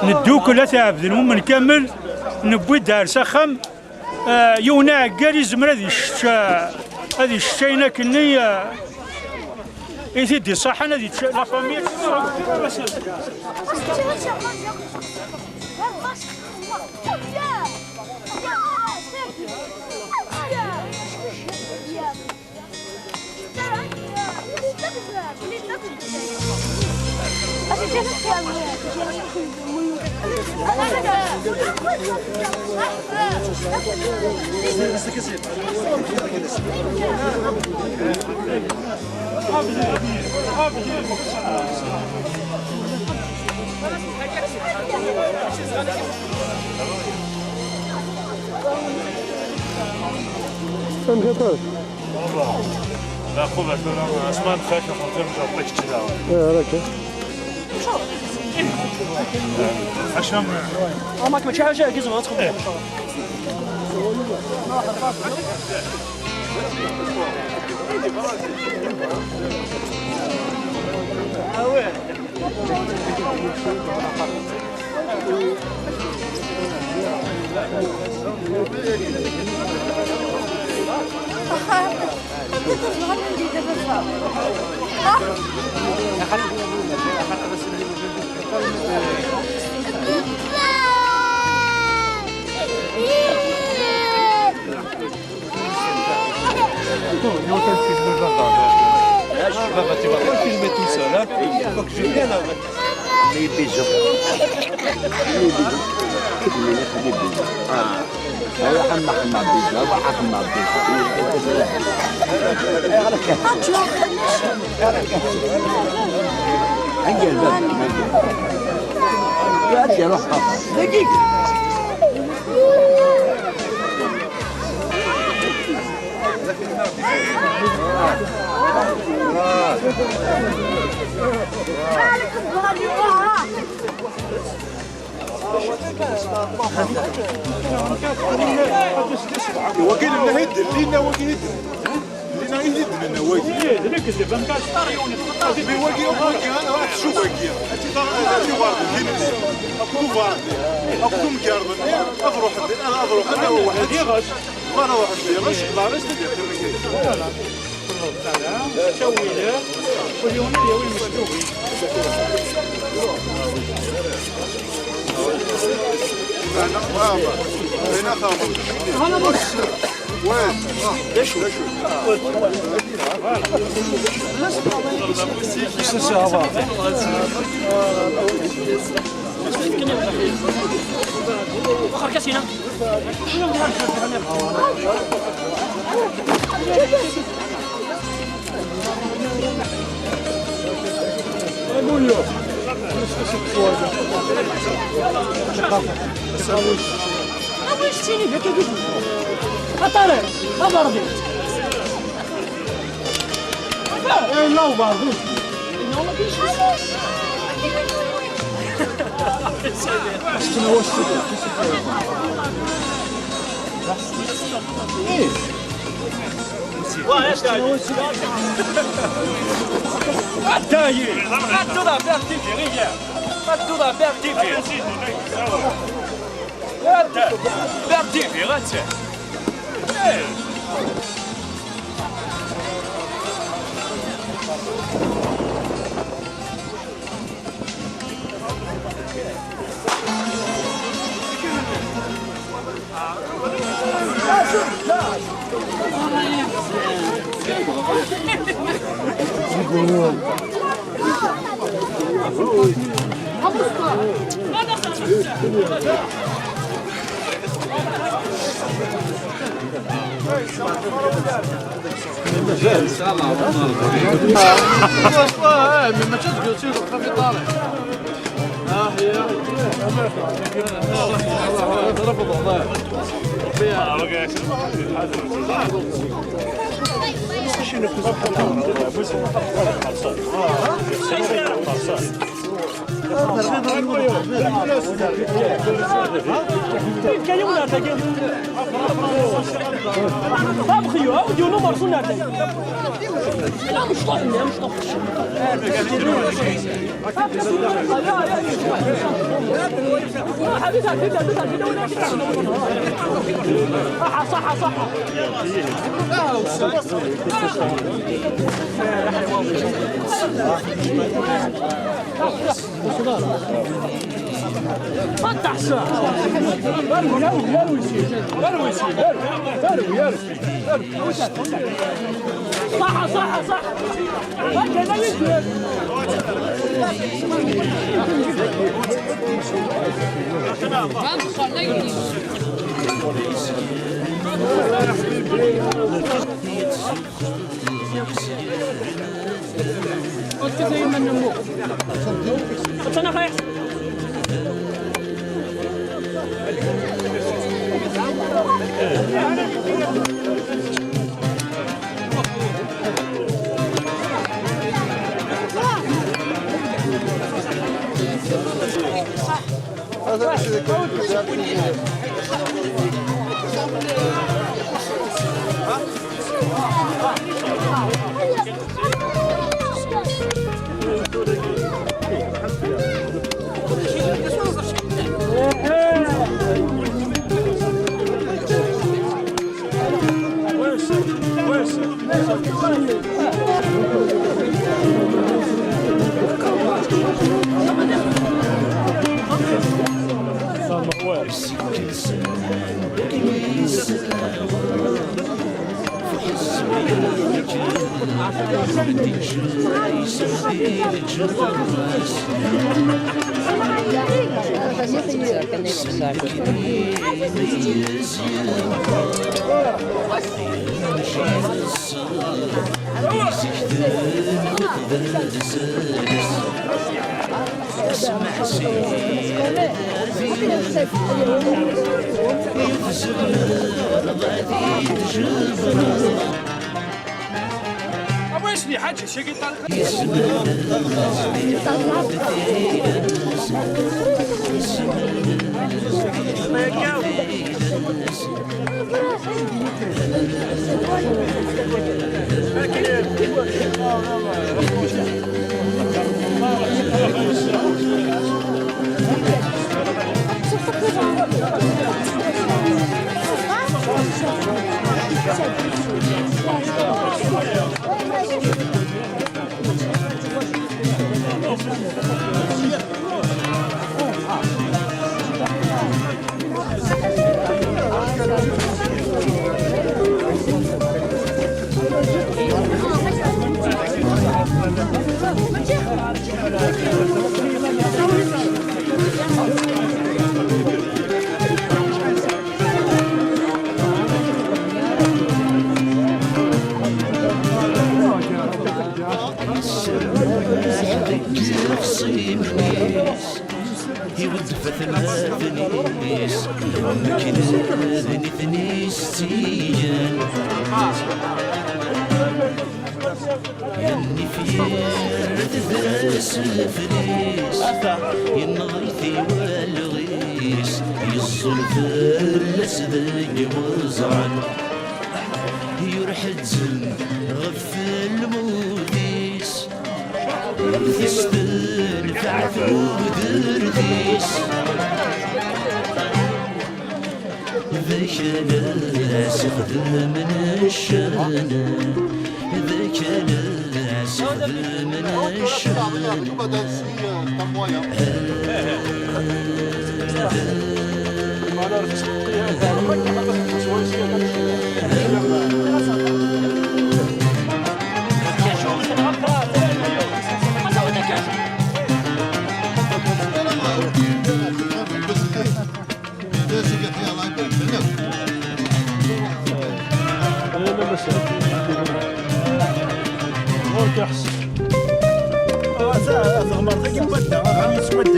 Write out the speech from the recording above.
ندوك ولا تعبد المهم كامل نبوي دار سخم يونا عقالي زمر هذه الشينه كني يدي صح انا دي لا فامي لا خوبه كلام اسمان فاكهه خاطر مش عطيك كذا راكي عشان ما كنت حاجه جزء ما تخبط filmer tout seul, hein. Il faut que je vienne avec les bisous. Les bisous. Les bisous. هذا حمى بيجا وحمى بيجا انجل باب يا اخي روح دقيقه وكيل النهيد لينا وكيل لينا يزيد لنا واجي لك اللي بنكاش طاريوني بواجي واجي انا راح شو واجي انت واحد كيني اكو واحد اكو مكرر اضرب انا اضرب انا واحد يغش انا واحد يغش بارس شوي له واليوم يوي المشتوي انا بابا هنا خاطر انا بس وين ليش اخر كاس هنا قول له وش تيني فيك قلت خطر ما برضي لا وبعض كان يوم نرتقي ما بخيو ودي نمر صو نرتقي لا مش طاح مش طاح صح صح فتح الساعة صح صح صح هكذا يجب ويسني حاجة شقي يودفث المثنيس مكنذني ثنيستيجان يني في ثلاث فليس ينغيثي والغيس يصلف الأسذج وزعن يرحد زن غف الموديس يستنفع ودرديس ذاك ناس خدم من الشان ذاك ناس خدم من الشان غمرتك بدأ غني سويت